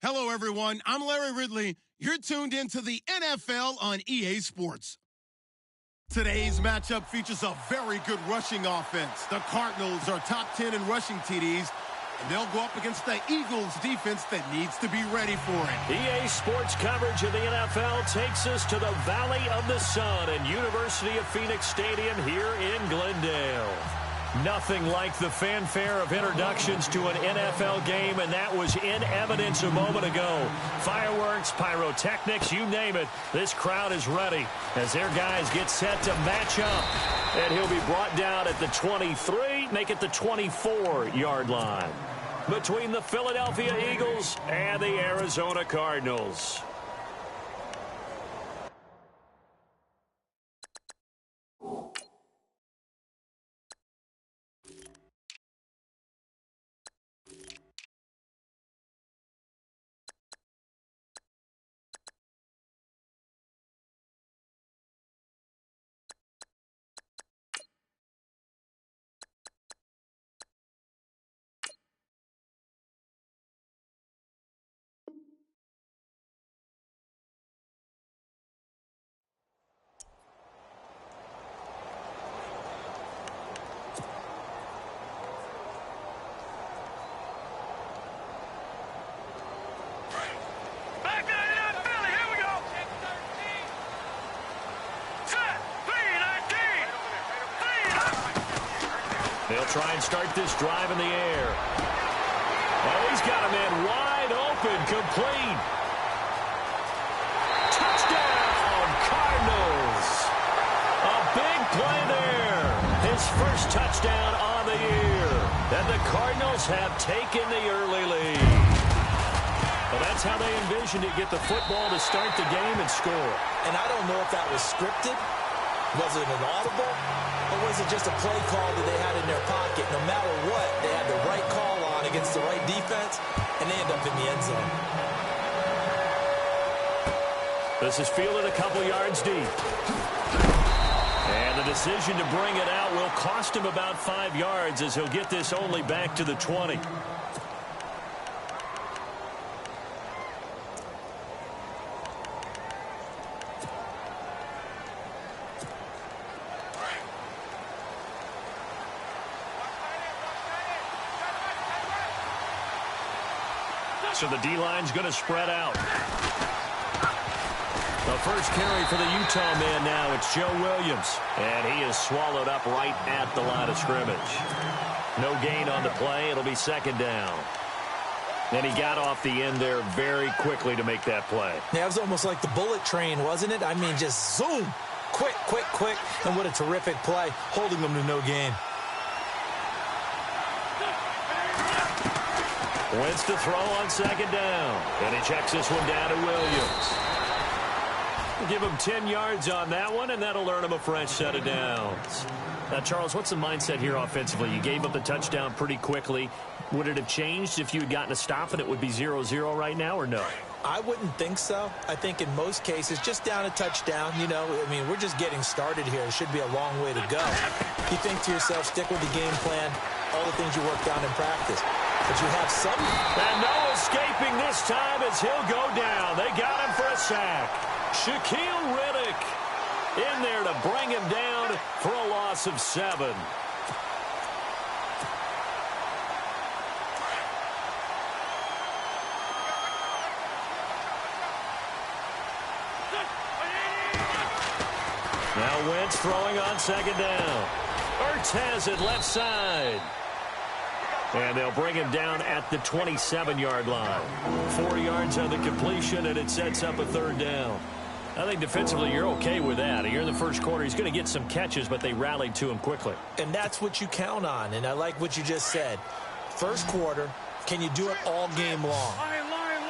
Hello, everyone. I'm Larry Ridley. You're tuned into the NFL on EA Sports. Today's matchup features a very good rushing offense. The Cardinals are top 10 in rushing TDs, and they'll go up against the Eagles defense that needs to be ready for it. EA Sports coverage of the NFL takes us to the Valley of the Sun and University of Phoenix Stadium here in Glendale. Nothing like the fanfare of introductions to an NFL game, and that was in evidence a moment ago. Fireworks, pyrotechnics, you name it. This crowd is ready as their guys get set to match up. And he'll be brought down at the 23, make it the 24-yard line. Between the Philadelphia Eagles and the Arizona Cardinals. They'll try and start this drive in the air. Oh, he's got a man wide open, complete. Touchdown, Cardinals. A big play there. His first touchdown on the year. And the Cardinals have taken the early lead. Well, that's how they envisioned it, get the football to start the game and score. And I don't know if that was scripted. Was it an audible? Or was it just a play call that they had in their pocket? No matter what, they had the right call on against the right defense, and they end up in the end zone. This is fielded a couple yards deep. And the decision to bring it out will cost him about 5 yards as he'll get this only back to the 20. So the D-line's going to spread out. The first carry for the Utah man now, it's Joe Williams. And he is swallowed up right at the line of scrimmage. No gain on the play. It'll be second down. And he got off the end there very quickly to make that play. Yeah, it was almost like the bullet train, wasn't it? I mean, just zoom. Quick, quick, quick. And what a terrific play, holding them to no gain. Wentz to throw on second down. And he checks this one down to Williams. Give him 10 yards on that one, and that'll earn him a fresh set of downs. Now, Charles, what's the mindset here offensively? You gave up the touchdown pretty quickly. Would it have changed if you had gotten a stop and it would be 0-0 right now, or no? I wouldn't think so. I think in most cases, just down a touchdown, you know, I mean, we're just getting started here. It should be a long way to go. You think to yourself, stick with the game plan, all the things you worked on in practice. But you have some. And no escaping this time as he'll go down. They got him for a sack. Shaquille Riddick in there to bring him down for a loss of 7. Now Wentz throwing on second down. Ertz has it left side. And they'll bring him down at the 27-yard line. 4 yards on the completion, and it sets up a third down. I think defensively you're okay with that. You're in the first quarter. He's going to get some catches, but they rallied to him quickly. And that's what you count on, and I like what you just said. First quarter, can you do it all game long?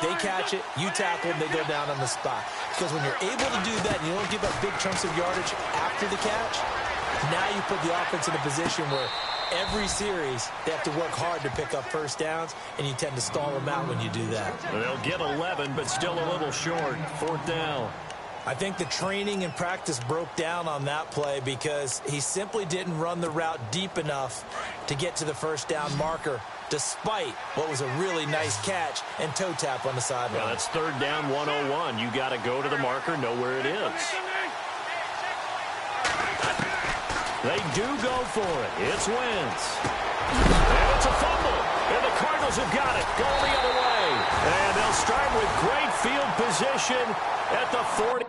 They catch it, you tackle them, they go down on the spot. Because when you're able to do that and you don't give up big chunks of yardage after the catch, now you put the offense in a position where every series, they have to work hard to pick up first downs, and you tend to stall them out when you do that. They'll get 11, but still a little short. Fourth down. I think the training and practice broke down on that play because he simply didn't run the route deep enough to get to the first down marker despite what was a really nice catch and toe tap on the sideline. Yeah, that's third down 101. You got to go to the marker, know where it is. They do go for it. It's Wentz. And it's a fumble. And the Cardinals have got it. Going the other way. And they'll start with great field position at the 40.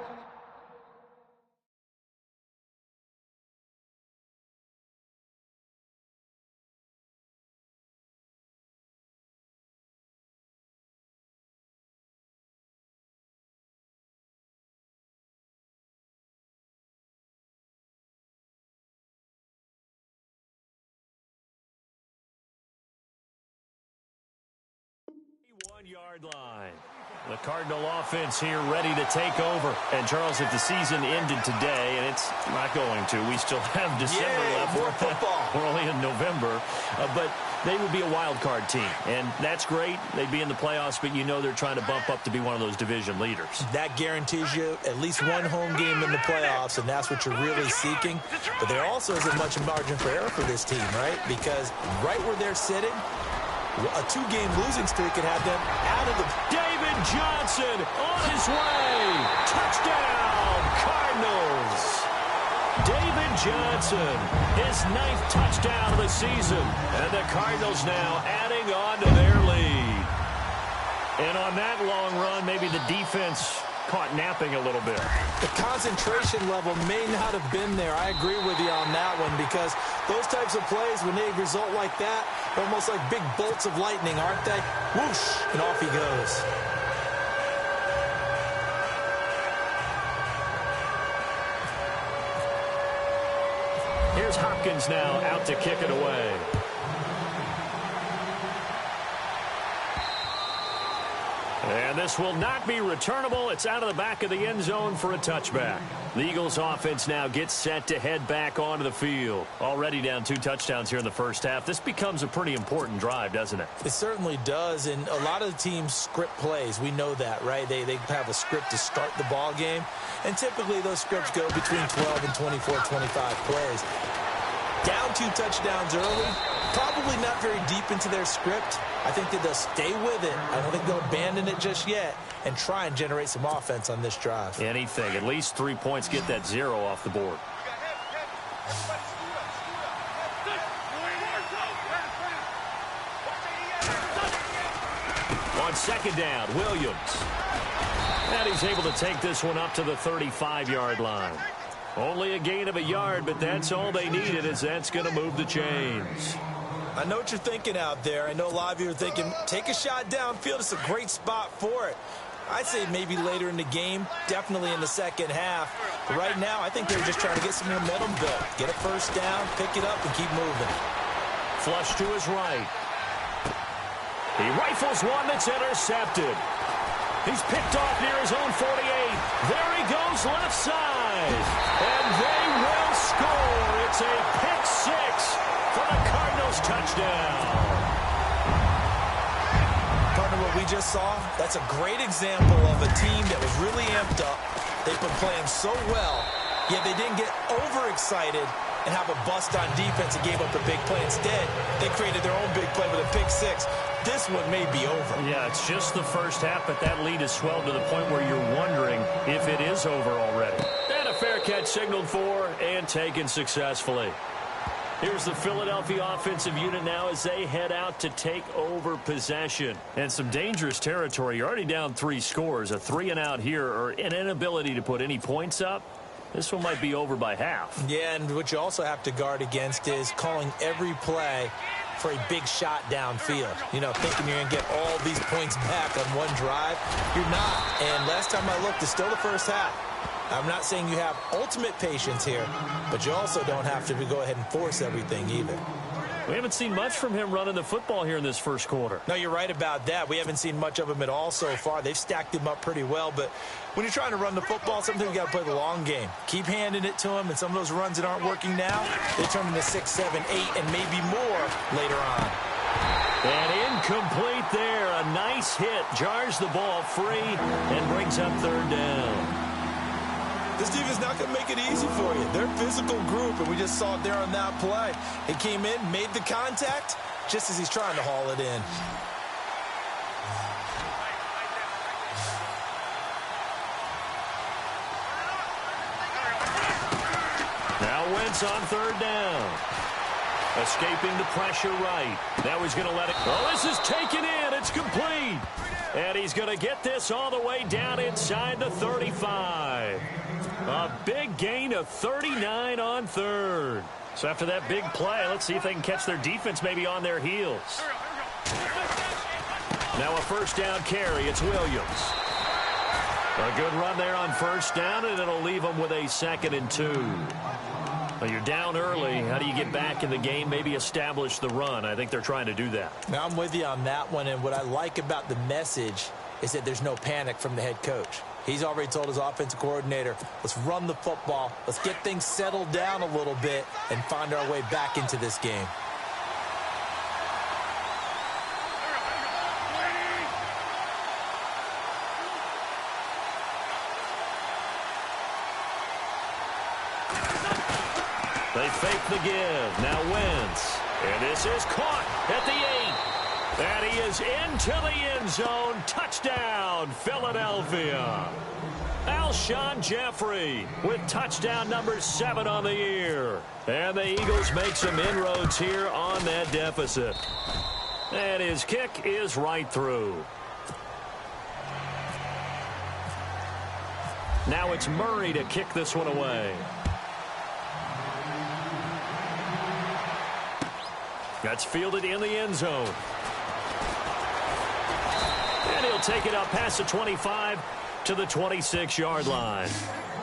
Yard line. The Cardinal offense here ready to take over. And, Charles, if the season ended today, and it's not going to, we still have December left. More football. We're only in November. But they would be a wild card team. And that's great. They'd be in the playoffs, but you know they're trying to bump up to be one of those division leaders. That guarantees you at least one home game in the playoffs, and that's what you're really seeking. But there also isn't much margin for error for this team, right? Because right where they're sitting, a two-game losing streak could have them out of the... David Johnson on his way. Touchdown, Cardinals. David Johnson, his 9th touchdown of the season. And the Cardinals now adding on to their lead. And on that long run, maybe the defense caught napping a little bit. The concentration level may not have been there. I agree with you on that one, because those types of plays, when they result like that, they're almost like big bolts of lightning, aren't they? Whoosh, and off he goes. Here's Hopkins now out to kick it away. And this will not be returnable. It's out of the back of the end zone for a touchback. The Eagles offense now gets set to head back onto the field. Already down 2 touchdowns here in the first half. This becomes a pretty important drive, doesn't it? It certainly does, and a lot of the teams script plays. We know that, right? They have a script to start the ball game, and typically those scripts go between 12 and 24, 25 plays. Down 2 touchdowns early, probably not very deep into their script. I think that they'll stay with it. I don't think they'll abandon it just yet and try and generate some offense on this drive. Anything. At least 3 points, get that 0 off the board. On second down, Williams. And he's able to take this one up to the 35-yard line. Only a gain of a yard, but that's all they needed, as that's going to move the chains. I know what you're thinking out there. I know a lot of you are thinking, take a shot downfield. It's a great spot for it. I'd say maybe later in the game, definitely in the second half. But right now, I think they're just trying to get some momentum built. Get a first down, pick it up, and keep moving. Flush to his right. He rifles one that's intercepted. He's picked off near his own 48. There he goes, left side. And they will score. It's a pick 6 for the Cardinals touchdown. Partner, what we just saw, that's a great example of a team that was really amped up. They've been playing so well, yet they didn't get overexcited and have a bust on defense and gave up a big play. Instead, they created their own big play with a pick 6. This one may be over. Yeah, it's just the first half, but that lead has swelled to the point where you're wondering if it is over already. And a fair catch signaled for and taken successfully. Here's the Philadelphia offensive unit now as they head out to take over possession. And some dangerous territory. You're already down 3 scores. A 3-and-out here, or an inability to put any points up. This one might be over by half. Yeah, and what you also have to guard against is calling every play for a big shot downfield. You know, thinking you're going to get all these points back on one drive. You're not. And last time I looked, it's still the first half. I'm not saying you have ultimate patience here, but you also don't have to go ahead and force everything either. We haven't seen much from him running the football here in this first quarter. No, you're right about that. We haven't seen much of him at all so far. They've stacked him up pretty well, but when you're trying to run the football, sometimes you got to play the long game. Keep handing it to him, and some of those runs that aren't working now, they turn into 6, 7, 8, and maybe more later on. And incomplete there. A nice hit. Jars the ball free and brings up third down. This defense is not going to make it easy for you. They're a physical group, and we just saw it there on that play. They came in, made the contact, just as he's trying to haul it in. Now Wentz on third down. Escaping the pressure right. Now he's going to let it go. Oh, this is taken in. It's complete. And he's going to get this all the way down inside the 35. A big gain of 39 on third. So after that big play, let's see if they can catch their defense maybe on their heels. Now a first down carry. It's Williams. A good run there on first down, and it'll leave them with a 2nd and 2. Well, you're down early. How do you get back in the game, maybe establish the run? I think they're trying to do that. Now, I'm with you on that one, and what I like about the message is that there's no panic from the head coach. He's already told his offensive coordinator, let's run the football, let's get things settled down a little bit and find our way back into this game. They fake the give. Now Wentz. And this is caught at the 8. And he is into the end zone. Touchdown, Philadelphia. Alshon Jeffrey with touchdown number 7 on the year. And the Eagles make some inroads here on that deficit. And his kick is right through. Now it's Murray to kick this one away. That's fielded in the end zone. And he'll take it up past the 25 to the 26-yard line.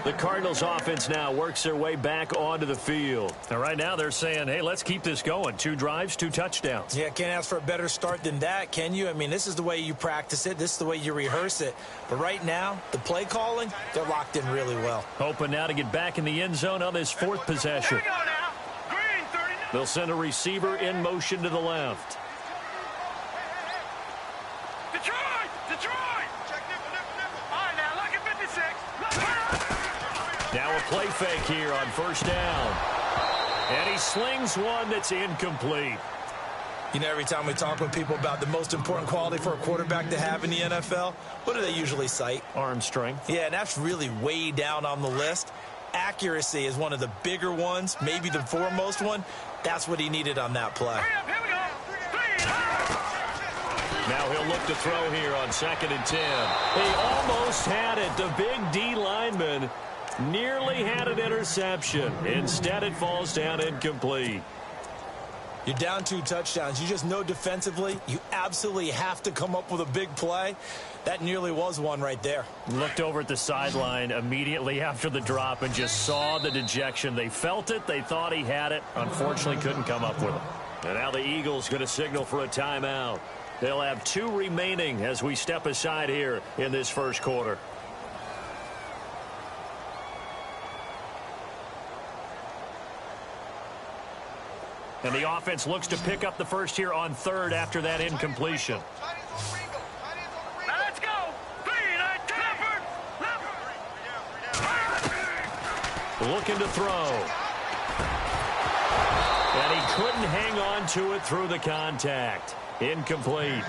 The Cardinals offense now works their way back onto the field. And right now they're saying, hey, let's keep this going. 2 drives, 2 touchdowns. Yeah, can't ask for a better start than that, can you? I mean, this is the way you practice it. This is the way you rehearse it. But right now, the play calling, they're locked in really well. Hoping now to get back in the end zone on this 4th possession. They'll send a receiver in motion to the left. Detroit! Check nipple. All right, now look at 56. Now a play fake here on first down. And he slings one that's incomplete. You know, every time we talk with people about the most important quality for a quarterback to have in the NFL, what do they usually cite? Arm strength. Yeah, and that's really way down on the list. Accuracy is one of the bigger ones, maybe the foremost one. That's what he needed on that play. Now he'll look to throw here on 2nd and 10. He almost had it. The big D lineman nearly had an interception. Instead, it falls down incomplete. You're down 2 touchdowns. You just know defensively you absolutely have to come up with a big play. That nearly was one right there. Looked over at the sideline immediately after the drop and just saw the dejection. They felt it. They thought he had it. Unfortunately, couldn't come up with it. And now the Eagles going to signal for a timeout. They'll have 2 remaining as we step aside here in this first quarter. And the offense looks to pick up the first here on 3rd after that incompletion. Now let's go. Looking to throw. And he couldn't hang on to it through the contact. Incomplete.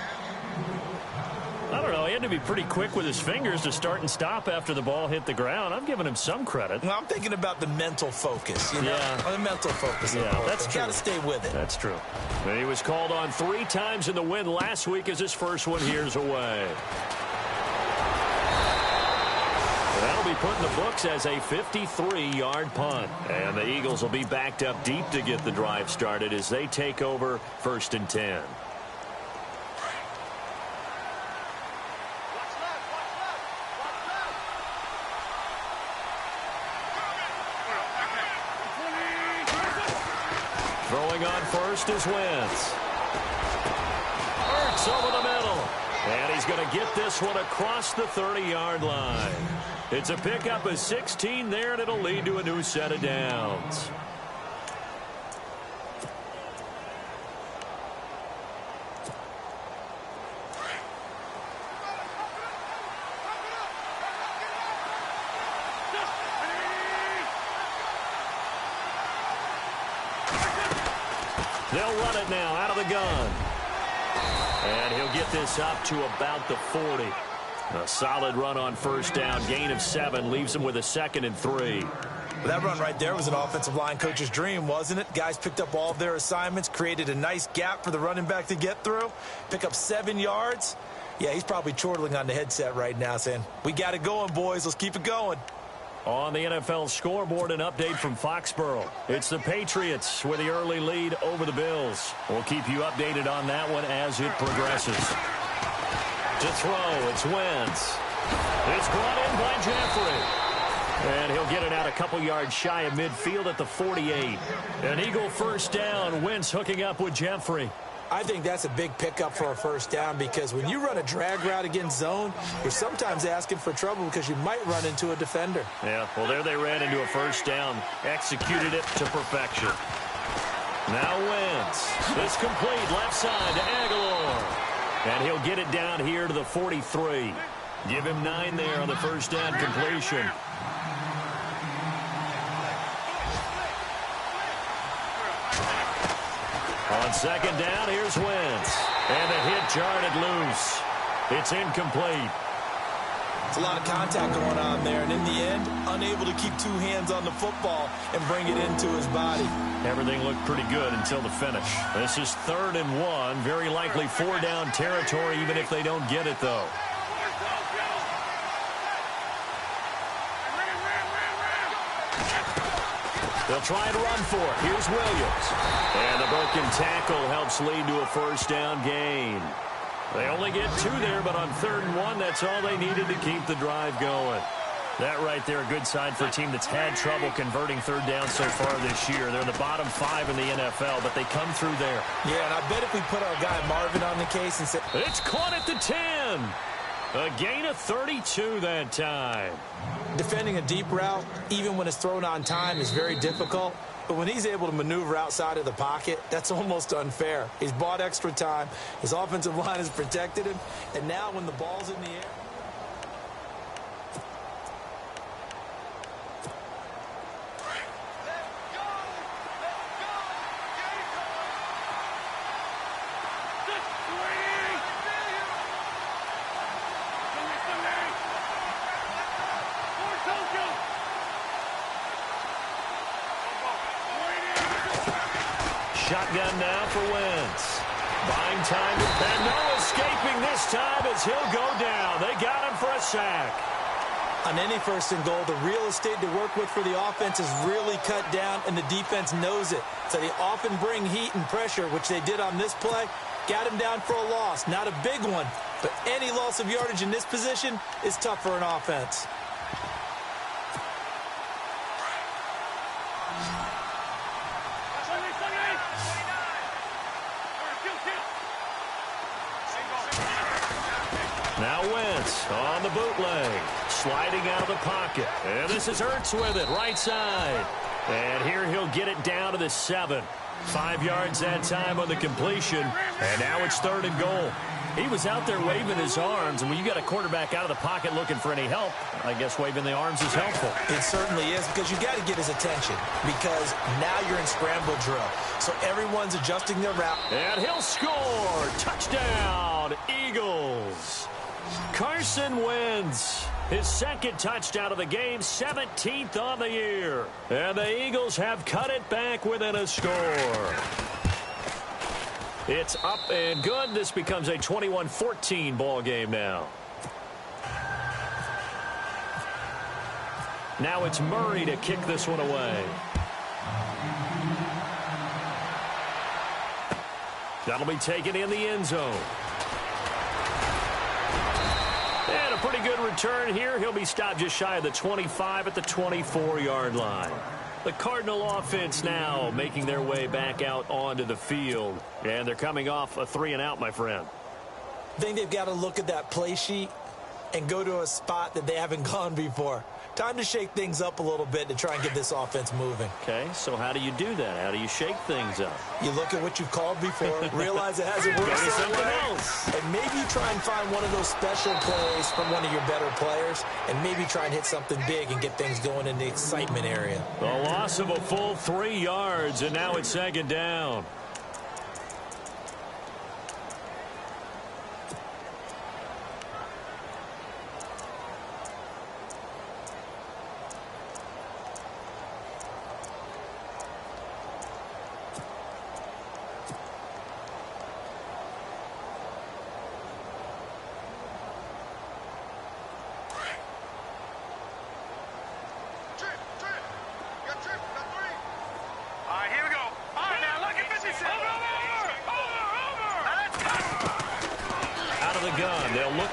I don't know. He had to be pretty quick with his fingers to start and stop after the ball hit the ground. I'm giving him some credit. Well, I'm thinking about the mental focus, you know? Yeah. The mental focus. Yeah, that's true. Got to stay with it. That's true. And he was called on 3 times in the win last week as his first one here's away. That'll be put in the books as a 53-yard punt. And the Eagles will be backed up deep to get the drive started as they take over 1st and 10. Throwing on first is Wentz. Hurts over the middle. And he's going to get this one across the 30-yard line. It's a pickup of 16 there, and it'll lead to a new set of downs. They'll run it now out of the gun. And he'll get this up to about the 40. A solid run on first down. Gain of 7 leaves him with a 2nd and 3. That run right there was an offensive line coach's dream, wasn't it? Guys picked up all of their assignments, created a nice gap for the running back to get through, pick up 7 yards. Yeah, he's probably chortling on the headset right now saying, we got it going, boys. Let's keep it going. On the NFL scoreboard, an update from Foxborough. It's the Patriots with the early lead over the Bills. We'll keep you updated on that one as it progresses. To throw, it's Wentz. It's brought in by Jeffrey. And he'll get it out a couple yards shy of midfield at the 48. An Eagle first down. Wentz hooking up with Jeffrey. I think that's a big pickup for a first down because when you run a drag route against zone, you're sometimes asking for trouble because you might run into a defender. Yeah, well, there they ran into a first down. Executed it to perfection. Now Wentz. It's complete left side to Aguilar. And he'll get it down here to the 43. Give him 9 there on the first down completion. On second down, here's Wentz. And the hit jarred it loose. It's incomplete. It's a lot of contact going on there, and in the end, unable to keep 2 hands on the football and bring it into his body. Everything looked pretty good until the finish. This is 3rd and 1. Very likely 4-down territory, even if they don't get it, though. They'll try and run for it. Here's Williams. And the broken tackle helps lead to a first down gain. They only get 2 there, but on 3rd and 1, that's all they needed to keep the drive going. That right there, a good sign for a team that's had trouble converting 3rd down so far this year. They're in the bottom 5 in the NFL, but they come through there. Yeah, and I bet if we put our guy Marvin on the case and said... It's caught at the 10. A gain of 32 that time. Defending a deep route, even when it's thrown on time, is very difficult. But when he's able to maneuver outside of the pocket, that's almost unfair. He's bought extra time. His offensive line has protected him. And now when the ball's in the air... Shotgun now for Wentz. Buying time, and no escaping this time as he'll go down. They got him for a sack. On any 1st and goal, the real estate to work with for the offense is really cut down, and the defense knows it. So they often bring heat and pressure, which they did on this play. Got him down for a loss. Not a big one, but any loss of yardage in this position is tough for an offense. Now Wentz on the bootleg, sliding out of the pocket. And this is Ertz with it, right side. And here he'll get it down to the 7. 5 yards that time on the completion. And now it's 3rd and goal. He was out there waving his arms, and when you got a quarterback out of the pocket looking for any help, I guess waving the arms is helpful. It certainly is, because you got to get his attention, because now you're in scramble drill. So everyone's adjusting their route. And he'll score. Touchdown, Eagles. Carson Wentz, his 2nd touchdown of the game, 17th on the year. And the Eagles have cut it back within a score. It's up and good. This becomes a 21-14 ball game now. Now it's Murray to kick this one away. That'll be taken in the end zone. And a pretty good return here. He'll be stopped just shy of the 25 at the 24-yard line. The Cardinal offense now making their way back out onto the field. And they're coming off a 3-and-out, my friend. I think they've got to look at that play sheet and go to a spot that they haven't gone before. Time to shake things up a little bit to try and get this offense moving. Okay, so how do you do that? How do you shake things up? You look at what you've called before, realize it hasn't worked Go to so something well, else. and maybe you try and find one of those special plays from one of your better players, and maybe try and hit something big and get things going in the excitement area. The loss of a full 3 yards, and now it's 2nd down.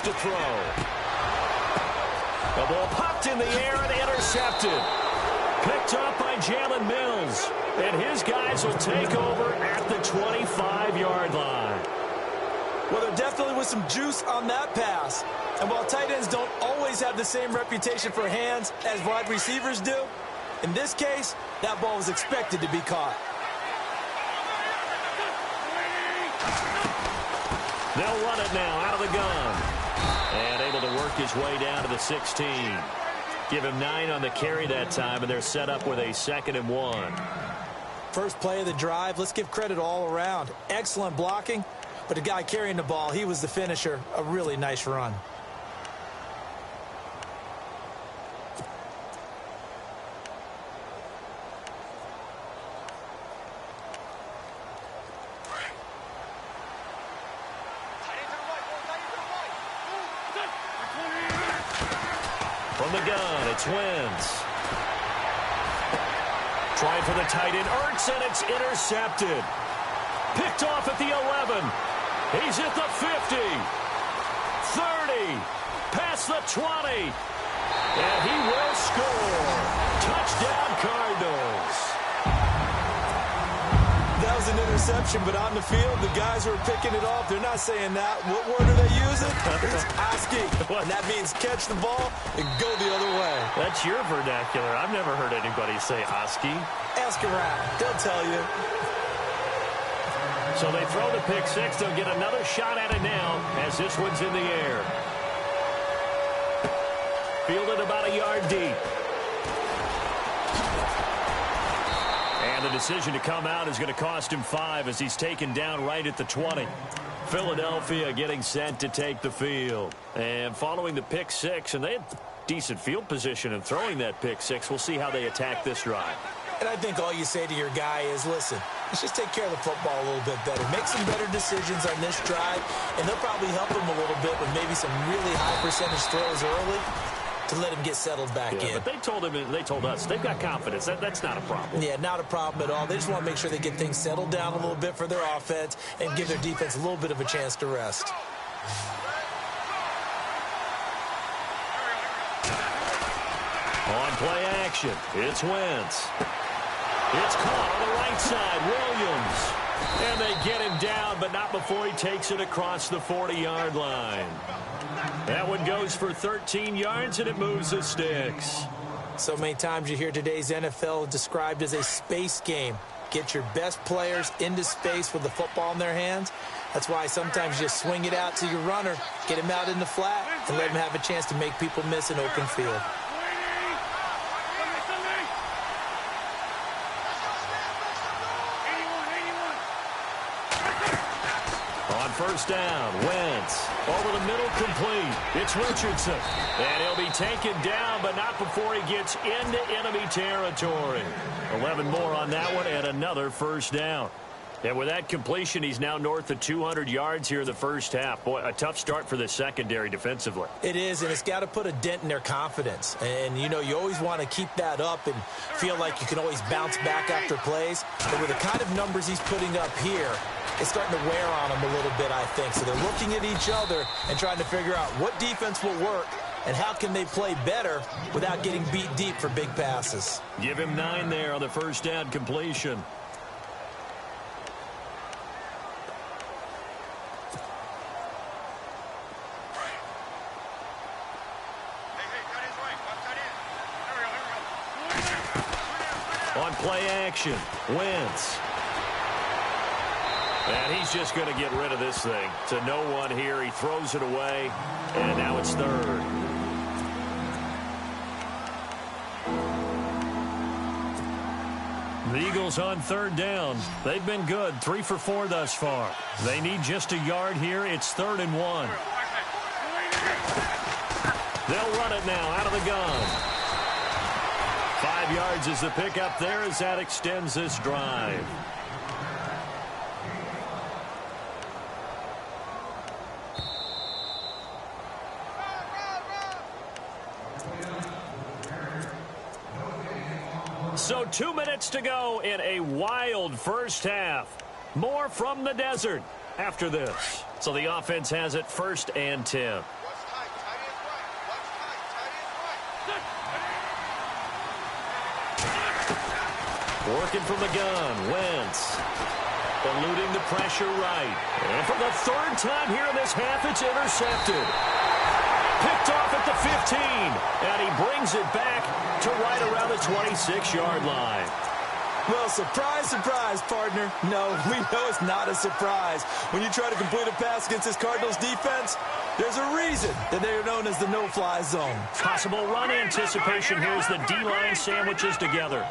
to throw. The ball popped in the air and intercepted. Picked up by Jalen Mills. And his guys will take over at the 25-yard line. Well, there definitely was some juice on that pass. And while tight ends don't always have the same reputation for hands as wide receivers do, in this case, that ball was expected to be caught. They'll run it now out of the gun. And able to work his way down to the 16. Give him 9 on the carry that time, and they're set up with a 2nd and 1. First play of the drive, let's give credit all around. Excellent blocking, but the guy carrying the ball, he was the finisher. A really nice run. From the gun, it's Wentz. Trying for the tight end, Ertz, and it's intercepted. Picked off at the 11. He's at the 50. 30. Past the 20. And he will score. Touchdown, Cardinals. That was an interception, but on the field, the guys who are picking it off, they're not saying that. What word are they using? It's Oski. And that means catch the ball and go the other way. That's your vernacular. I've never heard anybody say Oski. Ask around. They'll tell you. So they throw the pick six. They'll get another shot at it now as this one's in the air. Fielded about a yard deep. And the decision to come out is going to cost him 5 as he's taken down right at the 20. Philadelphia getting set to take the field. And following the pick six, and they had decent field position in throwing that pick six. We'll see how they attack this drive. And I think all you say to your guy is, listen, let's just take care of the football a little bit better. Make some better decisions on this drive, and they'll probably help him a little bit with maybe some really high percentage throws early to let him get settled back in. But they told us, they've got confidence. That's not a problem. Yeah, not a problem at all. They just want to make sure they get things settled down a little bit for their offense and give their defense a little bit of a chance to rest. On play action, it's Wentz. It's caught on the right side, Williams. And they get him down, but not before he takes it across the 40-yard line. That one goes for 13 yards, and it moves the sticks. So many times you hear today's NFL described as a space game. Get your best players into space with the football in their hands. That's why sometimes you just swing it out to your runner, get him out in the flat, and let him have a chance to make people miss an open field. First down, Wentz. Over the middle, complete. It's Richardson. And he'll be taken down, but not before he gets into enemy territory. 11 more on that one, and another first down. And with that completion, he's now north of 200 yards here in the first half. Boy, a tough start for the secondary defensively. It is, and it's got to put a dent in their confidence. And, you know, you always want to keep that up and feel like you can always bounce back after plays. But with the kind of numbers he's putting up here, it's starting to wear on them a little bit, I think. So they're looking at each other and trying to figure out what defense will work and how can they play better without getting beat deep for big passes. Give him 9 there on the first down completion. On play action, Wentz. And he's just going to get rid of this thing. To no one here. He throws it away. And now it's third. The Eagles on third down. They've been good. 3 for 4 thus far. They need just a yard here. It's 3rd and 1. They'll run it now out of the gun. 5 yards is the pickup there as that extends this drive. So 2 minutes to go in a wild first half. More from the desert after this. So the offense has it 1st and 10. Working from the gun, Wentz. Eluding the pressure right. And for the third time here in this half, it's intercepted. Picked off at the 15. And he brings it back to right around the 26-yard line. Well, surprise, surprise, partner. No, we know it's not a surprise. When you try to complete a pass against this Cardinals defense, there's a reason that they are known as the no-fly zone. Possible run anticipation here as the D-line sandwiches together.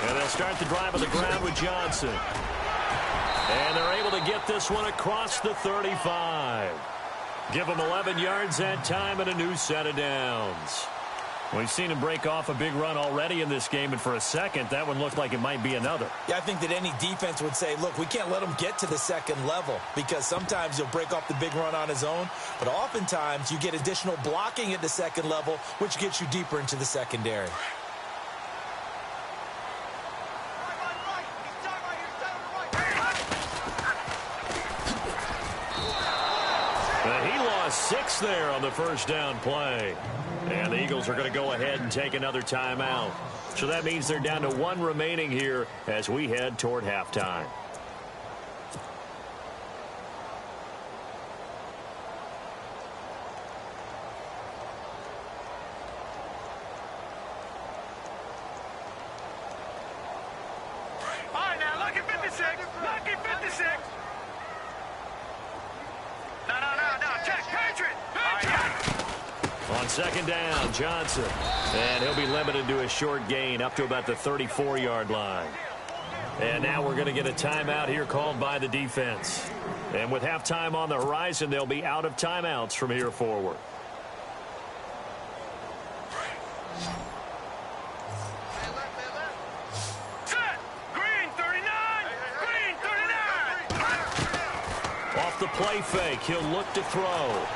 And they'll start the drive on the ground with Johnson. And they're able to get this one across the 35. Give them 11 yards that time and a new set of downs. We've seen him break off a big run already in this game, and for a second, that one looked like it might be another. Yeah, I think that any defense would say, look, we can't let him get to the second level because sometimes he'll break off the big run on his own, but oftentimes you get additional blocking at the second level, which gets you deeper into the secondary. And he lost 6 there on the first down play. And the Eagles are going to go ahead and take another timeout. So that means they're down to 1 remaining here as we head toward halftime. All right, now, lucky 56. Lucky 56. No, check, Patriot. On second down, Johnson. And he'll be limited to a short gain up to about the 34-yard line. And now we're going to get a timeout here called by the defense. And with halftime on the horizon, they'll be out of timeouts from here forward. Set. Green 39. Green 39. Off the play fake, he'll look to throw.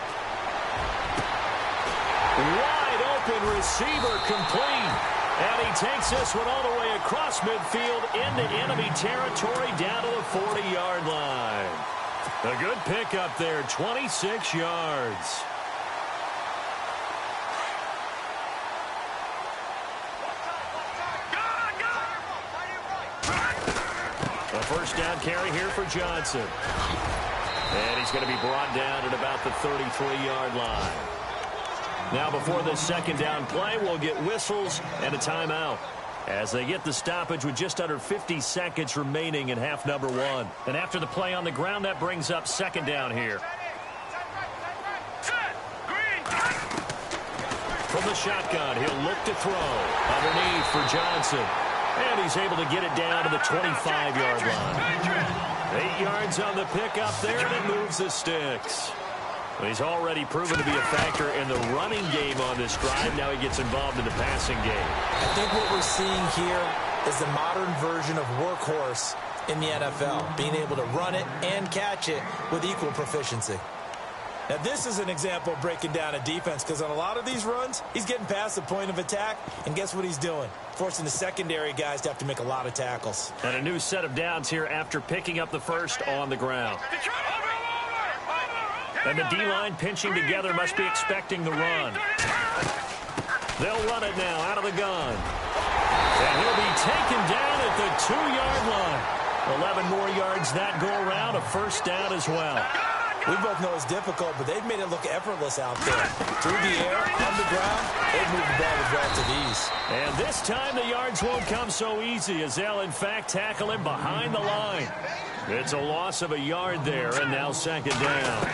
Wide open receiver complete. And he takes this one all the way across midfield into enemy territory down to the 40-yard line. A good pickup there, 26 yards. A first down carry here for Johnson. And he's going to be brought down at about the 33-yard line. Now before this second down play, we'll get whistles and a timeout as they get the stoppage with just under 50 seconds remaining in half number 1. And after the play on the ground, that brings up second down here. From the shotgun, he'll look to throw. Underneath for Johnson. And he's able to get it down to the 25-yard line. 8 yards on the pickup there, and it moves the sticks. He's already proven to be a factor in the running game on this drive. Now he gets involved in the passing game. I think what we're seeing here is the modern version of workhorse in the NFL, being able to run it and catch it with equal proficiency. Now, this is an example of breaking down a defense because on a lot of these runs, he's getting past the point of attack, and guess what he's doing? Forcing the secondary guys to have to make a lot of tackles. And a new set of downs here after picking up the first on the ground. And the D-line pinching together must be expecting the run. They'll run it now out of the gun. And he'll be taken down at the 2-yard line. 11 more yards that go around, a first down as well. We both know it's difficult, but they've made it look effortless out there. Through the air, on the ground, they've moved the ball with relative ease. And this time the yards won't come so easy as they'll, in fact, tackle him behind the line. It's a loss of a yard there, and now second down.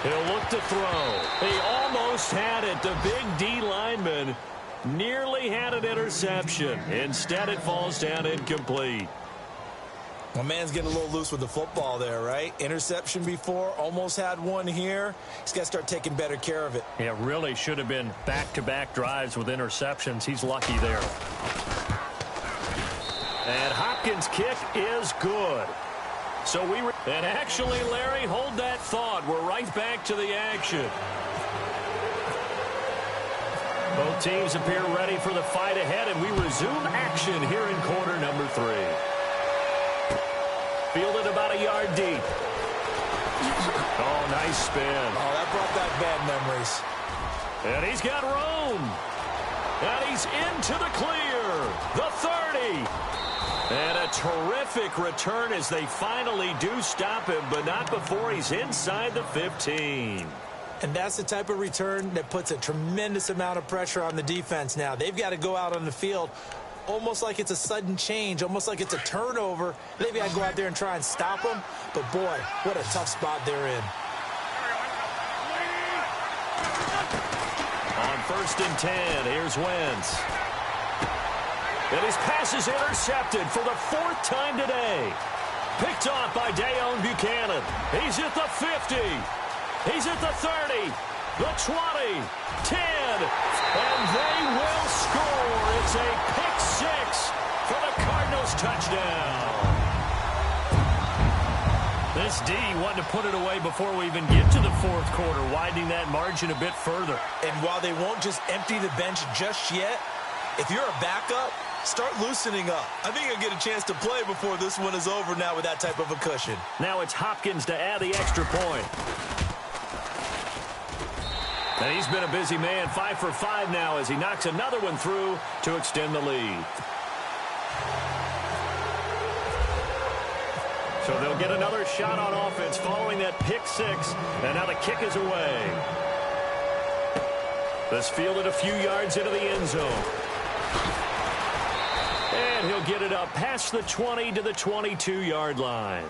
He'll look to throw. He almost had it. The big D lineman nearly had an interception. Instead, it falls down incomplete. My man's getting a little loose with the football there, right? Interception before, almost had one here. He's got to start taking better care of it. Yeah, really should have been back-to-back drives with interceptions. He's lucky there. And Hopkins' kick is good. And actually, Larry, hold that thought. We're right back to the action. Both teams appear ready for the fight ahead, and we resume action here in quarter number 3. Fielded about a yard deep. Oh, Oh, nice spin. Oh, that brought back bad memories. And he's got room. And he's into the clear. The 30. And a terrific return as they finally do stop him, but not before he's inside the 15. And that's the type of return that puts a tremendous amount of pressure on the defense now. They've got to go out on the field almost like it's a sudden change, almost like it's a turnover. They've got to go out there and try and stop them. But, boy, what a tough spot they're in. On 1st and 10, here's Wentz. And his pass is intercepted for the 4th time today. Picked off by Dayon Buchanan. He's at the 50. He's at the 30, the 20, 10, and they will score. It's a pick 6 for the Cardinals touchdown. This D wanted to put it away before we even get to the 4th quarter, widening that margin a bit further. And while they won't just empty the bench just yet, if you're a backup, start loosening up. I think you'll get a chance to play before this one is over now with that type of a cushion. Now it's Hopkins to add the extra point. And he's been a busy man, 5 for 5 now as he knocks another one through to extend the lead. So they'll get another shot on offense following that pick 6, and now the kick is away. This fielded a few yards into the end zone. And he'll get it up past the 20 to the 22-yard line.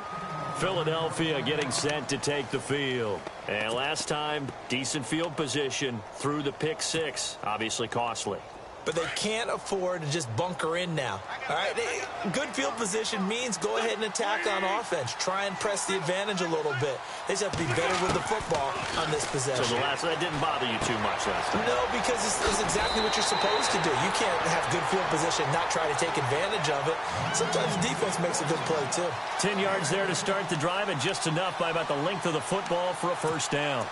Philadelphia getting set to take the field. And last time, decent field position through the pick 6. Obviously costly. But they can't afford to just bunker in now. All right, good field position means go ahead and attack on offense. Try and press the advantage a little bit. They just have to be better with the football on this possession. So that didn't bother you too much last time? No, because it's exactly what you're supposed to do. You can't have good field position, not try to take advantage of it. Sometimes the defense makes a good play, too. 10 yards there to start the drive, and just enough by about the length of the football for a first down.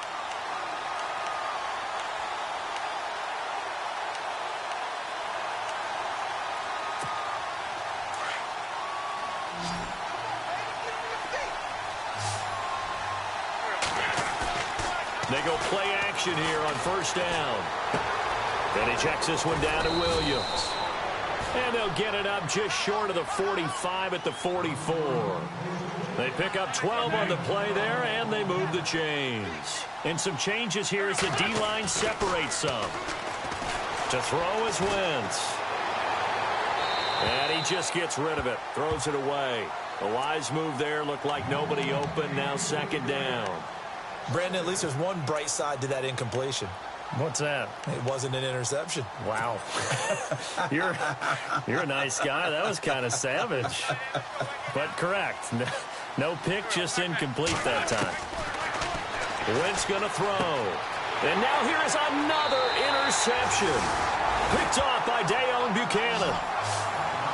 They go play action here on first down. And he checks this one down to Williams. And they'll get it up just short of the 45 at the 44. They pick up 12 on the play there, and they move the chains. And some changes here as the D-line separates some. To throw is Wentz. And he just gets rid of it, throws it away. A wise move there, looked like nobody open, now 2nd down. Brandon, at least there's one bright side to that incompletion. What's that? It wasn't an interception. Wow. You're a nice guy. That was kind of savage. But correct. No pick, just incomplete that time. Wentz going to throw. And now here is another interception. Picked off by Dayon Buchanan.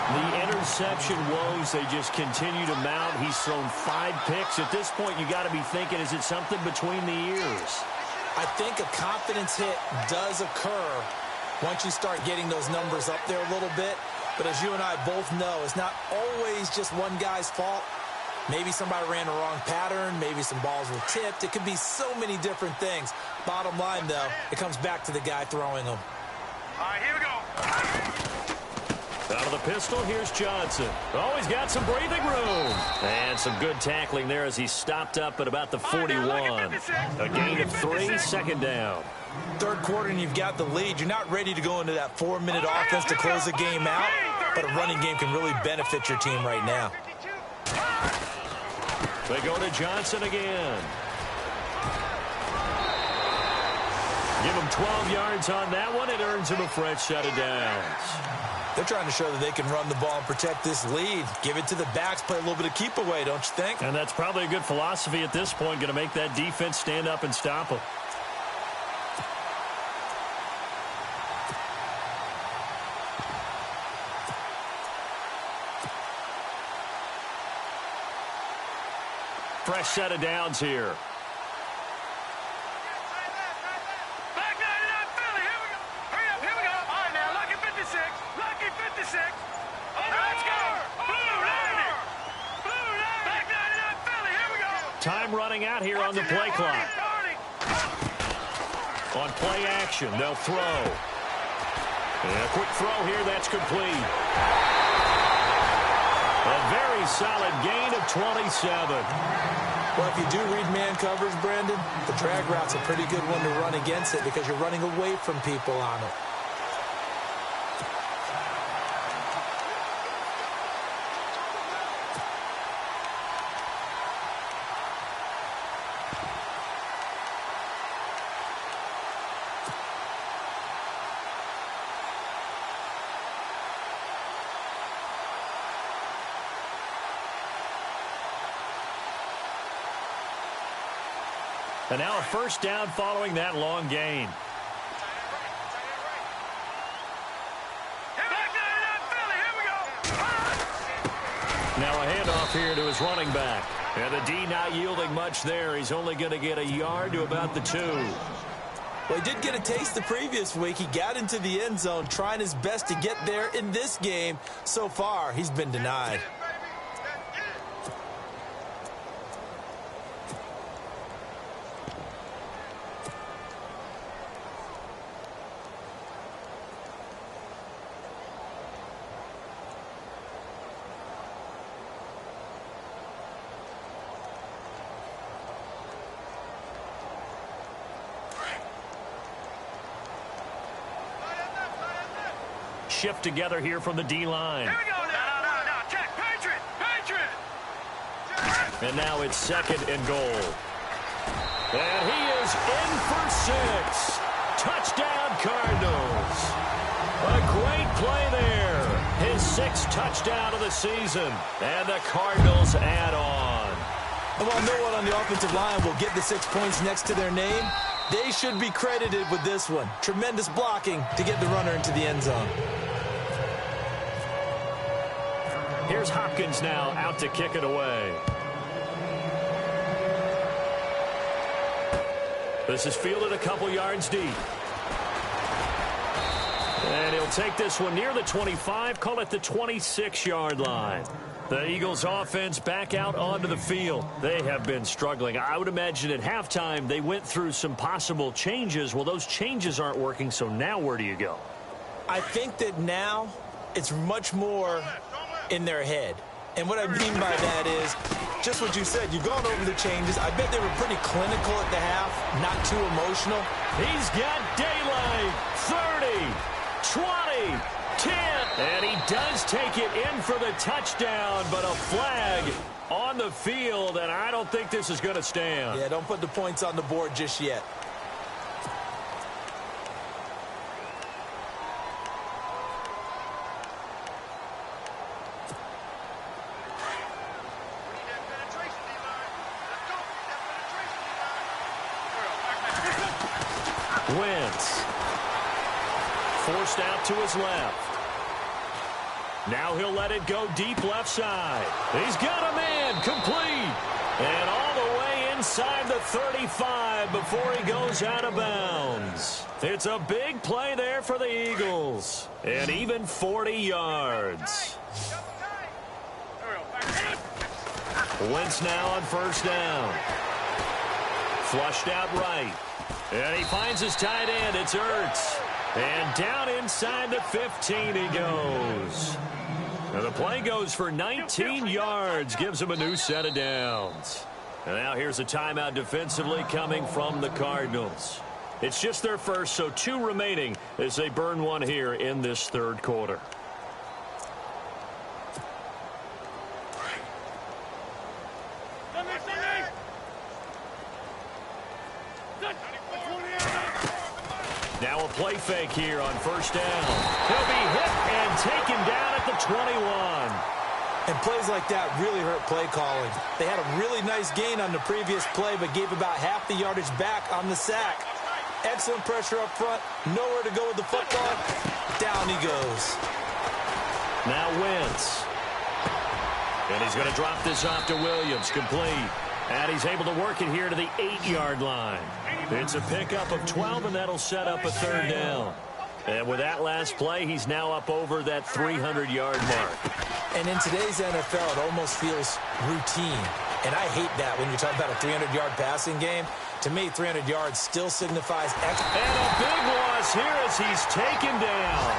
The interception woes, they just continue to mount. He's thrown 5 picks. At this point, you got to be thinking, is it something between the ears? I think a confidence hit does occur once you start getting those numbers up there a little bit. But as you and I both know, it's not always just one guy's fault. Maybe somebody ran the wrong pattern. Maybe some balls were tipped. It could be so many different things. Bottom line, though, it comes back to the guy throwing them. All right, here we go. Out of the pistol, here's Johnson. Oh, he's got some breathing room. And some good tackling there as he stopped up at about the 41. A gain of 3, 2nd down. 3rd quarter and you've got the lead. You're not ready to go into that 4-minute offense to close the game out, but a running game can really benefit your team right now. They go to Johnson again. Give him 12 yards on that one. It earns him a fresh set of downs. They're trying to show that they can run the ball and protect this lead. Give it to the backs, play a little bit of keep away, don't you think? And that's probably a good philosophy at this point, going to make that defense stand up and stop them. Fresh set of downs here. Time running out here on the play clock. On play action, they'll throw. And a quick throw here, that's complete. A very solid gain of 27. Well, if you do read man coverage, Brandon, the drag route's a pretty good one to run against it because you're running away from people on it. And now a first down following that long gain. Now a handoff here to his running back. And the D not yielding much there. He's only going to get a yard to about the 2. Well, he did get a taste the previous week. He got into the end zone trying his best to get there in this game. So far, he's been denied. Shift together here from the D-line. Here we go now. Check. Patriot. And now it's 2nd and goal. And he is in for 6. Touchdown, Cardinals. A great play there. His 6th touchdown of the season. And the Cardinals add on. And while no one on the offensive line will get the 6 points next to their name, they should be credited with this one. Tremendous blocking to get the runner into the end zone. Here's Hopkins now out to kick it away. This is fielded a couple yards deep. And he'll take this one near the 25, call it the 26-yard line. The Eagles offense back out onto the field. They have been struggling. I would imagine at halftime they went through some possible changes. Well, those changes aren't working, so now where do you go? I think that now it's much more in their head. And what I mean by that is just what you said. You've gone over the changes. I bet they were pretty clinical at the half, not too emotional. He's got daylight. 30, 20, 10. And he does take it in for the touchdown, but a flag on the field, and I don't think this is going to stand. Yeah, don't put the points on the board just yet. Wentz. Forced out to his left. Now he'll let it go deep left side. He's got a man complete. And all the way inside the 35 before he goes out of bounds. It's a big play there for the Eagles. And even 40 yards. Wentz now on first down. Flushed out right. And he finds his tight end. It's Ertz. And down inside the 15 he goes. Now the play goes for 19 yards. Gives him a new set of downs. And now here's a timeout defensively coming from the Cardinals. It's just their first, so 2 remaining as they burn one here in this third quarter. Now a play fake here on first down. He'll be hit and taken down at the 21. And plays like that really hurt play calling. They had a really nice gain on the previous play, but gave about half the yardage back on the sack. Excellent pressure up front. Nowhere to go with the football. Down he goes. Now Wentz. And he's going to drop this off to Williams. Complete. And he's able to work it here to the 8-yard line. It's a pickup of 12, and that'll set up a third down. And with that last play, he's now up over that 300-yard mark. And in today's NFL, it almost feels routine. And I hate that when you talk about a 300-yard passing game. To me, 300 yards still signifies excellence. And a big loss here as he's taken down.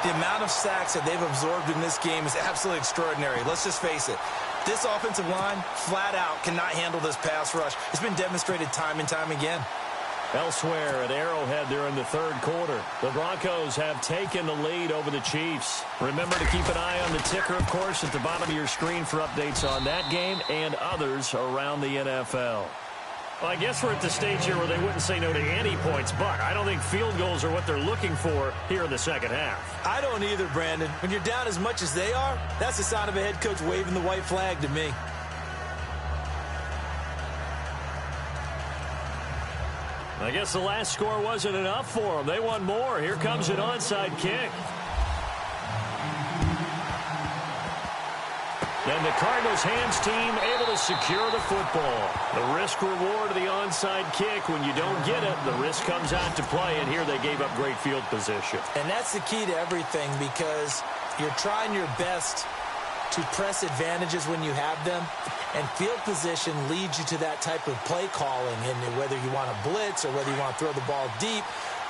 The amount of sacks that they've absorbed in this game is absolutely extraordinary. Let's just face it. This offensive line, flat out, cannot handle this pass rush. It's been demonstrated time and time again. Elsewhere at Arrowhead during the third quarter, the Broncos have taken the lead over the Chiefs. Remember to keep an eye on the ticker, of course, at the bottom of your screen for updates on that game and others around the NFL. Well, I guess we're at the stage here where they wouldn't say no to any points, but I don't think field goals are what they're looking for here in the second half. I don't either, Brandon. When you're down as much as they are, that's a sign of a head coach waving the white flag to me. I guess the last score wasn't enough for them. They want more. Here comes an onside kick. And the Cardinals hands team able to secure the football. The risk reward of the onside kick. When you don't get it, the risk comes out to play. And here they gave up great field position. And that's the key to everything, because you're trying your best to press advantages when you have them. And field position leads you to that type of play calling. And whether you want to blitz or whether you want to throw the ball deep,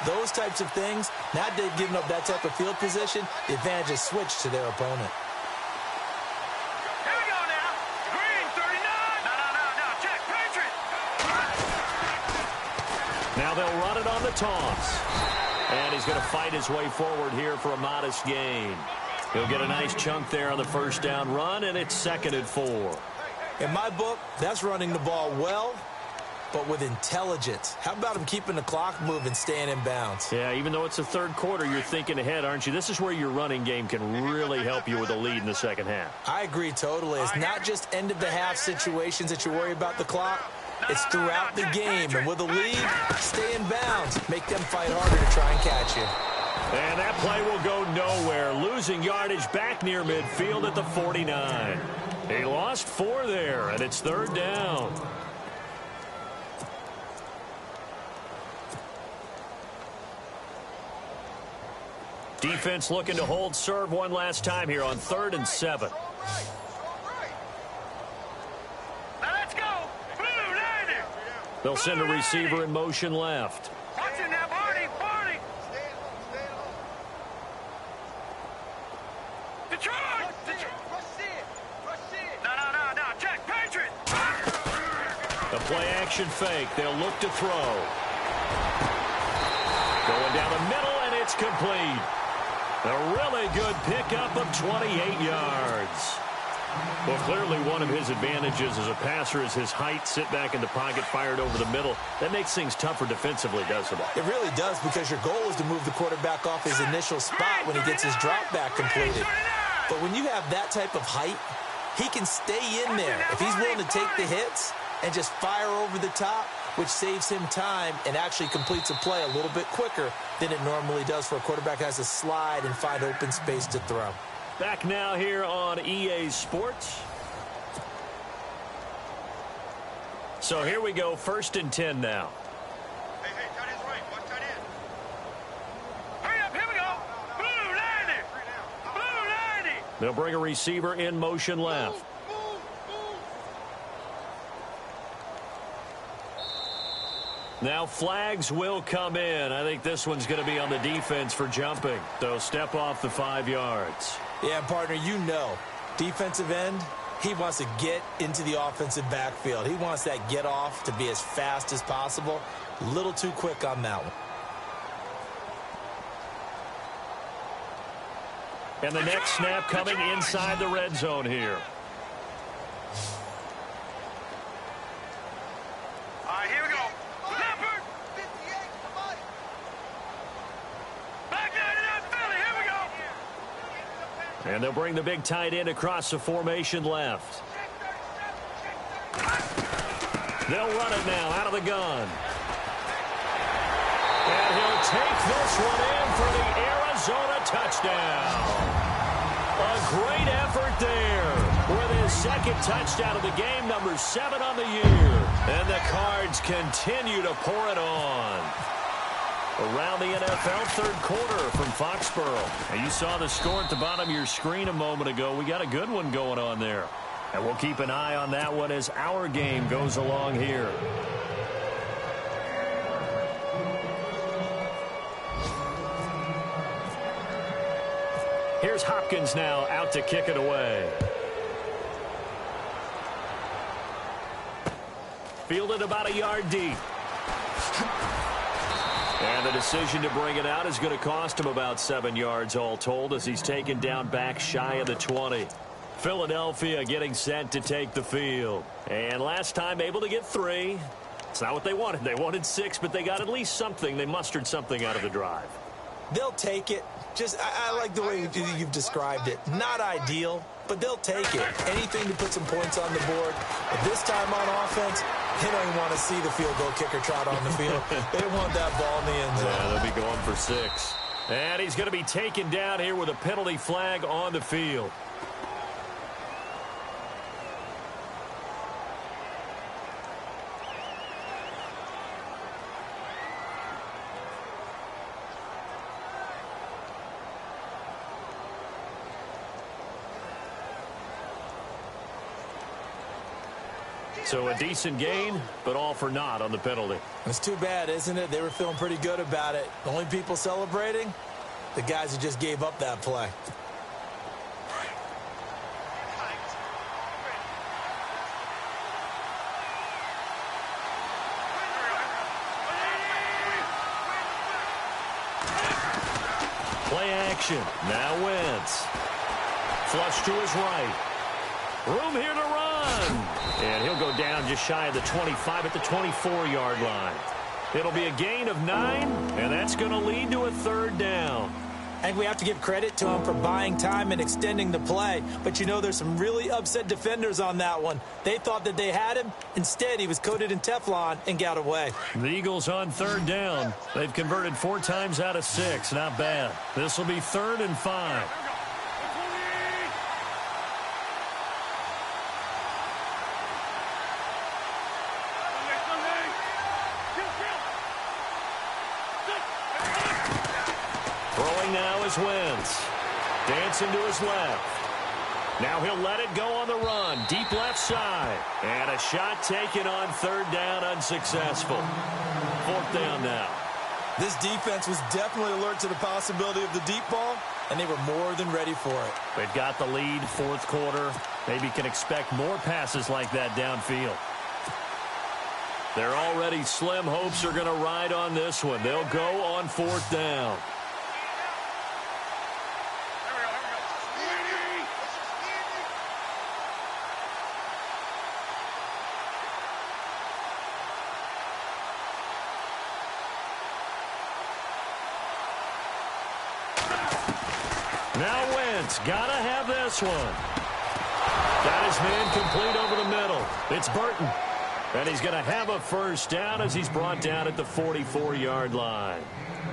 those types of things, now they've given up that type of field position, the advantage is switched to their opponent. Here we go now. Green, 39. No, check, Patriot. Now they'll run it on the toss. And he's going to fight his way forward here for a modest gain. He'll get a nice chunk there on the first down run, and it's 2nd and 4. In my book, that's running the ball well, but with intelligence. How about him keeping the clock moving, staying in bounds? Yeah, even though it's the third quarter, you're thinking ahead, aren't you? This is where your running game can really help you with a lead in the second half. I agree totally. It's not just end-of-the-half situations that you worry about the clock. It's throughout the game. And with a lead, stay in bounds. Make them fight harder to try and catch you. And that play will go nowhere. Losing yardage back near midfield at the 49. He lost 4 there, and it's 3rd down. Defense looking to hold serve one last time here on 3rd and 7. Now let's go. Blue, landing. They'll send a receiver in motion left. Watch it now, Barney. Detroit. No, check, Patriot. A play-action fake. They'll look to throw. Going down the middle, and it's complete. A really good pickup of 28 yards. Well, clearly one of his advantages as a passer is his height. Sit back in the pocket, fired over the middle. That makes things tougher defensively, doesn't it? It really does, because your goal is to move the quarterback off his initial spot when he gets his drop back completed. But when you have that type of height, he can stay in there if he's willing to take the hits and just fire over the top, which saves him time and actually completes a play a little bit quicker than it normally does for a quarterback who has to slide and find open space to throw. Back now here on EA Sports. So here we go, 1st and 10 now. Hey, tight end's right. Watch tight end. Hurry up, here we go. Blue, landing. Blue, landing. They'll bring a receiver in motion left. Now flags will come in. I think this one's going to be on the defense for jumping. So step off the 5 yards. Yeah, partner, you know, defensive end, he wants to get into the offensive backfield. He wants that get off to be as fast as possible. A little too quick on that one. And the next snap coming inside the red zone here. All right, here we go. Leopard. Back down to that Philly. Here we go. And they'll bring the big tight end across the formation left. They'll run it now out of the gun. And he'll take this one in for the Arizona touchdown. A great effort there with his 2nd touchdown of the game, number 7 on the year. And the Cards continue to pour it on. Around the NFL, 3rd quarter from Foxborough. And you saw the score at the bottom of your screen a moment ago. We got a good one going on there. And we'll keep an eye on that one as our game goes along here. Here's Hopkins now out to kick it away. Fielded about a yard deep. And the decision to bring it out is going to cost him about 7 yards all told as he's taken down back shy of the 20. Philadelphia getting set to take the field. And last time able to get 3. It's not what they wanted. They wanted 6, but they got at least something. They mustered something out of the drive. They'll take it. I like the way you've described it. Not ideal, but they'll take it. Anything to put some points on the board. But this time on offense, they don't even want to see the field goal kicker trot on the field. They want that ball in the end zone. Yeah, they'll be going for 6. And he's going to be taken down here with a penalty flag on the field. So a decent gain, but all for naught on the penalty. It's too bad, isn't it? They were feeling pretty good about it. The only people celebrating, the guys who just gave up that play. Play action. Now Wentz. Flush to his right. Room here to run. And he'll go down just shy of the 25 at the 24-yard line. It'll be a gain of 9, and that's going to lead to a 3rd down. I think we have to give credit to him for buying time and extending the play. But, you know, there's some really upset defenders on that one. They thought that they had him. Instead, he was coated in Teflon and got away. The Eagles on 3rd down. They've converted 4 times out of 6. Not bad. This will be 3rd and 5. Throwing now is Wentz. Dancing to his left. Now he'll let it go on the run. Deep left side. And a shot taken on 3rd down, unsuccessful. 4th down now. This defense was definitely alert to the possibility of the deep ball, and they were more than ready for it. They've got the lead, 4th quarter. Maybe can expect more passes like that downfield. Their already slim hopes are going to ride on this one. They'll go on 4th down. Now Wentz, gotta have this one. Got his man complete over the middle. It's Burton. And he's gonna have a 1st down as he's brought down at the 44-yard line.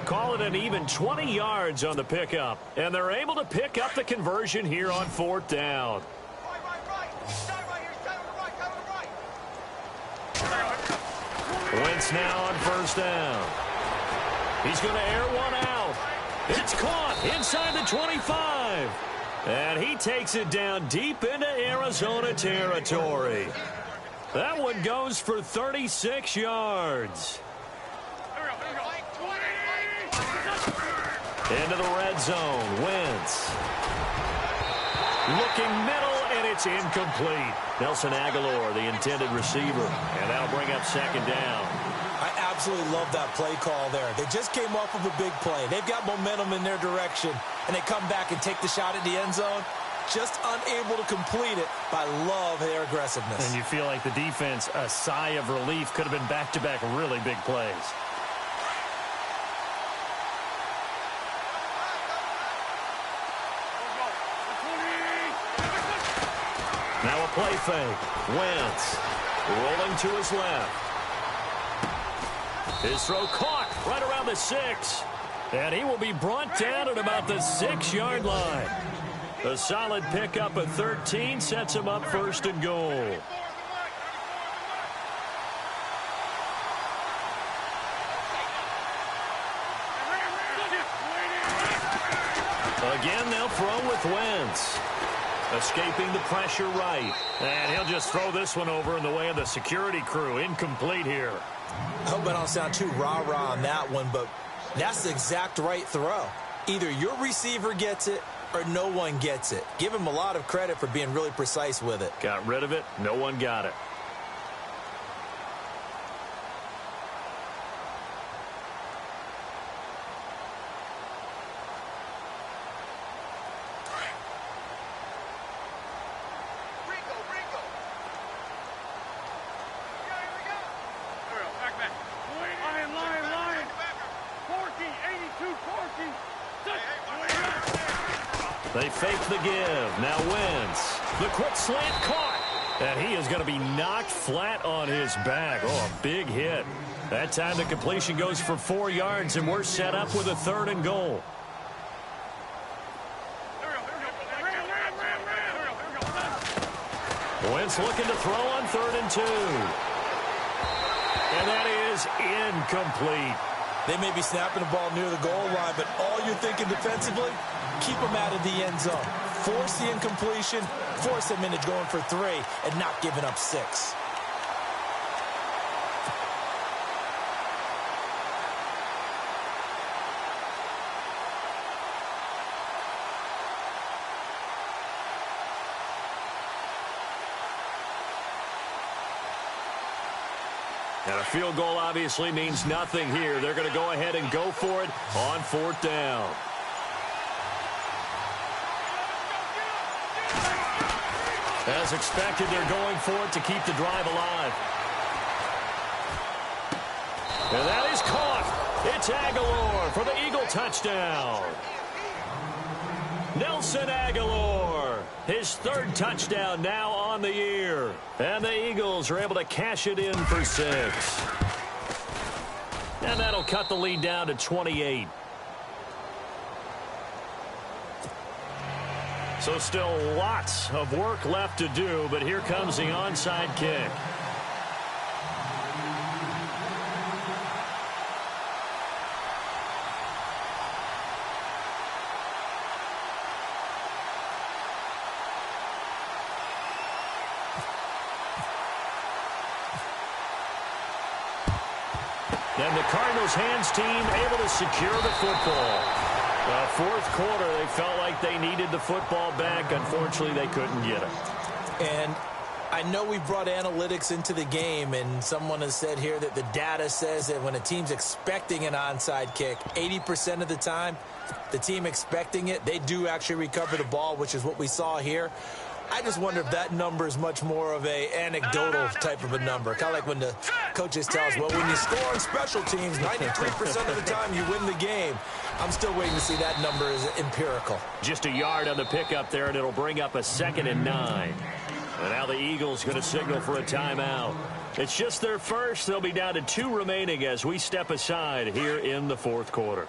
Call it an even 20 yards on the pickup. And they're able to pick up the conversion here on 4th down. Wentz now on 1st down. He's gonna air one out. It's caught inside the 25. And he takes it down deep into Arizona territory. That one goes for 36 yards. Into the red zone. Wentz. Looking middle, and it's incomplete. Nelson Aguilar, the intended receiver. And that'll bring up 2nd down. I absolutely love that play call there. They just came off of a big play. They've got momentum in their direction, and they come back and take the shot at the end zone. Just unable to complete it, but I love their aggressiveness. And you feel like the defense, a sigh of relief, could have been back-to-back really big plays. Now a play fake. Wentz rolling to his left. His throw caught right around the 6. And he will be brought down at about the 6-yard line. A solid pickup of 13 sets him up 1st and goal. Again, they'll throw with Wentz. Escaping the pressure right. And he'll just throw this one over in the way of the security crew. Incomplete here. I hope I don't sound too rah-rah on that one, but that's the exact right throw. Either your receiver gets it or no one gets it. Give him a lot of credit for being really precise with it. Got rid of it. No one got it. They fake the give. Now Wentz. The quick slant caught. And he is going to be knocked flat on his back. Oh, a big hit. That time the completion goes for 4 yards, and we're set up with a 3rd and goal. Wentz looking to throw on 3rd and 2. And that is incomplete. They may be snapping the ball near the goal line, but all you're thinking defensively, keep them out of the end zone. Force the incompletion, force them into going for 3, and not giving up 6. And a field goal obviously means nothing here. They're going to go ahead and go for it on 4th down. As expected, they're going for it to keep the drive alive. And that is caught. It's Aguilar for the Eagle touchdown. Nelson Aguilar, his 3rd touchdown now on the year. And the Eagles are able to cash it in for 6. And that'll cut the lead down to 28. So still lots of work left to do, but here comes the onside kick. And the Cardinals hands team able to secure the football. 4th quarter, they felt like they needed the football back. Unfortunately, they couldn't get it. And I know we've brought analytics into the game, and someone has said here that the data says that when a team's expecting an onside kick, 80% of the time, the team expecting it, they do actually recover the ball, which is what we saw here. I just wonder if that number is much more of a anecdotal type of a number. Kind of like when the coaches tell us, well, when you score on special teams, 93% of the time you win the game. I'm still waiting to see that number is empirical. Just a yard on the pickup there, and it'll bring up a 2nd and 9. And now the Eagles going to signal for a timeout. It's just their first. They'll be down to 2 remaining as we step aside here in the 4th quarter.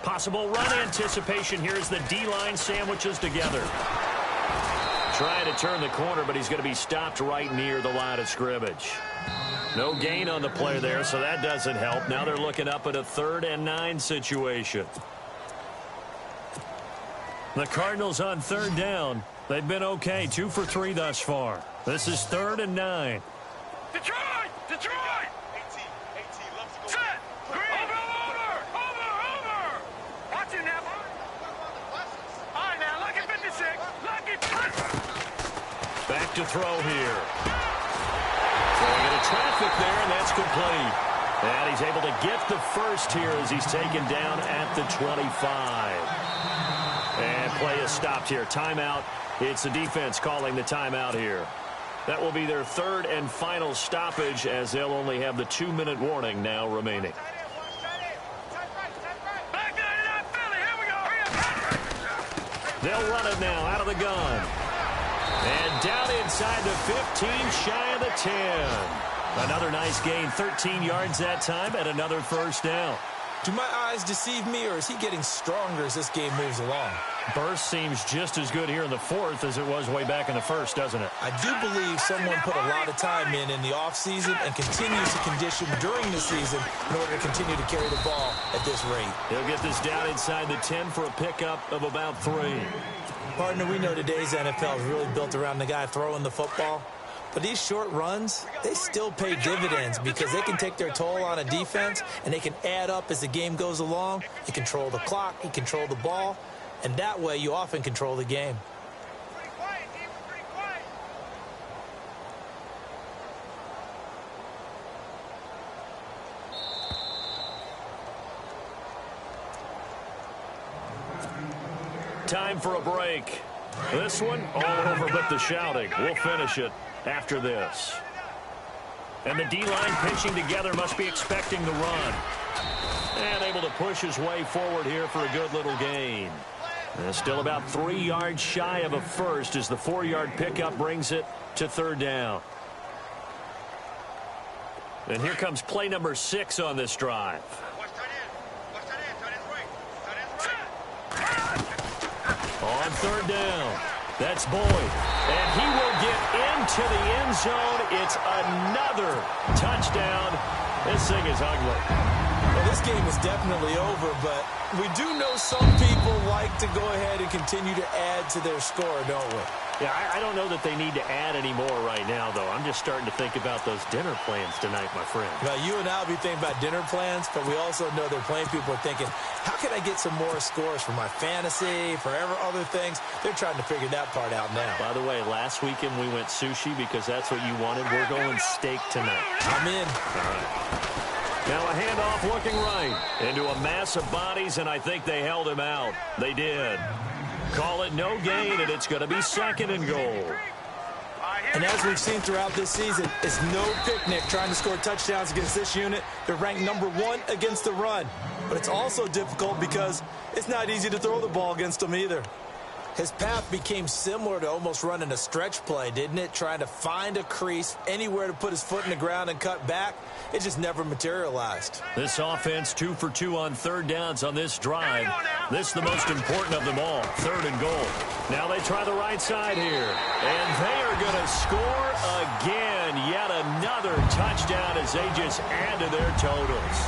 Possible run anticipation here as the D-line sandwiches together. Trying to turn the corner, but he's going to be stopped right near the line of scrimmage. No gain on the play there, so that doesn't help. Now they're looking up at a 3rd and 9 situation. The Cardinals on 3rd down. They've been okay, 2 for 3 thus far. This is 3rd and 9. Detroit! Detroit! Set! Over! Watch it now. All right, now, lucky 56. Lucky 56. Back to throw here. Throwing into traffic there, and that's complete. And he's able to get the first here as he's taken down at the 25. And play is stopped here. Timeout. It's the defense calling the timeout here. That will be their 3rd and final stoppage as they'll only have the 2-minute warning now remaining. They'll run it now out of the gun. And down inside the 15, shy of the 10. Another nice gain, 13 yards that time, and another 1st down. Do my eyes deceive me, or is he getting stronger as this game moves along? Burst seems just as good here in the fourth as it was way back in the first, doesn't it? I do believe someone put a lot of time in the offseason and continues to condition during the season in order to continue to carry the ball at this rate. He'll get this down inside the 10 for a pickup of about 3. Partner, we know today's NFL is really built around the guy throwing the football. But these short runs, they still pay dividends because they can take their toll on a defense, and they can add up as the game goes along. You control the clock, you control the ball, and that way you often control the game. Pretty quiet, team. Pretty quiet. Time for a break. This one, all over but the shouting. We'll finish it after this. And the D-line pinching together must be expecting the run. And able to push his way forward here for a good little gain. And still about 3 yards shy of a first as the 4-yard pickup brings it to 3rd down. And here comes play number 6 on this drive. Watch tight end. Watch tight end. Tight end's right. Tight end's right. On 3rd down, that's Boyd. And he will get into the end zone. It's another touchdown. This thing is ugly. Well, this game is definitely over, but we do know some people like to go ahead and continue to add to their score, don't we? Yeah, I don't know that they need to add any more right now, though. I'm just starting to think about those dinner plans tonight, my friend. Well, you and I will be thinking about dinner plans, but we also know they're playing people are thinking, how can I get some more scores for my fantasy, for other things? They're trying to figure that part out now. By the way, last weekend we went sushi because that's what you wanted. We're going steak tonight. I'm in. All right. Now a handoff looking right into a mass of bodies, and I think they held him out. They did. Call it no gain, and it's going to be 2nd and goal. And as we've seen throughout this season, it's no picnic trying to score touchdowns against this unit. They're ranked number 1 against the run. But it's also difficult because it's not easy to throw the ball against them either. His path became similar to almost running a stretch play, didn't it? Trying to find a crease, anywhere to put his foot in the ground and cut back. It just never materialized. This offense 2 for 2 on 3rd downs on this drive. This the most important of them all, 3rd and goal. Now they try the right side here. And they are going to score again. Yet another touchdown as they just add to their totals.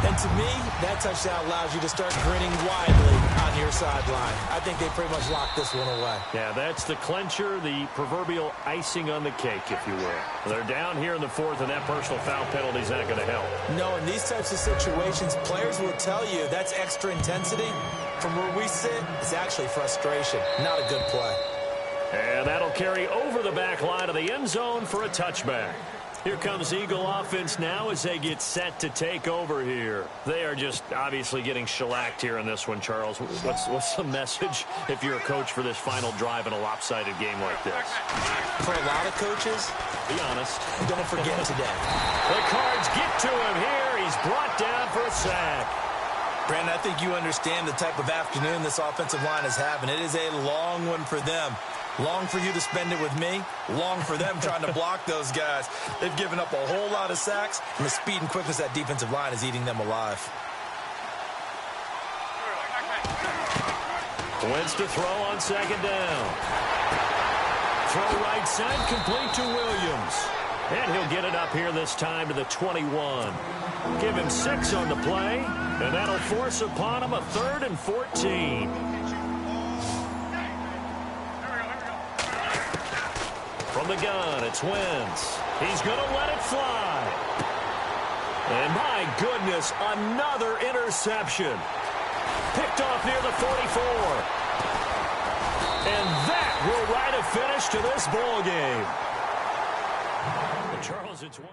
And to me, that touchdown allows you to start grinning widely on your sideline. I think they pretty much locked this one away. Yeah, that's the clincher, the proverbial icing on the cake, if you will. They're down here in the 4th, and that personal foul penalty is not going to help. No, in these types of situations, players will tell you that's extra intensity. From where we sit, it's actually frustration. Not a good play. And that'll carry over the back line of the end zone for a touchback. Here comes Eagle offense now as they get set to take over here. They are just obviously getting shellacked here in this one, Charles. What's the message if you're a coach for this final drive in a lopsided game like this? For a lot of coaches, be honest. Don't forget today. The Cards get to him here. He's brought down for a sack. Brandon, I think you understand the type of afternoon this offensive line is having. It is a long one for them. Long for you to spend it with me. Long for them trying to block those guys. They've given up a whole lot of sacks, and the speed and quickness of that defensive line is eating them alive. Wentz to throw on 2nd down. Throw right side, complete to Williams. And he'll get it up here this time to the 21. Give him 6 on the play, and that'll force upon him a 3rd and 14. From the gun, it's Wentz. He's going to let it fly. And my goodness, another interception. Picked off near the 44. And that will write a finish to this ball game. Charles, it's one.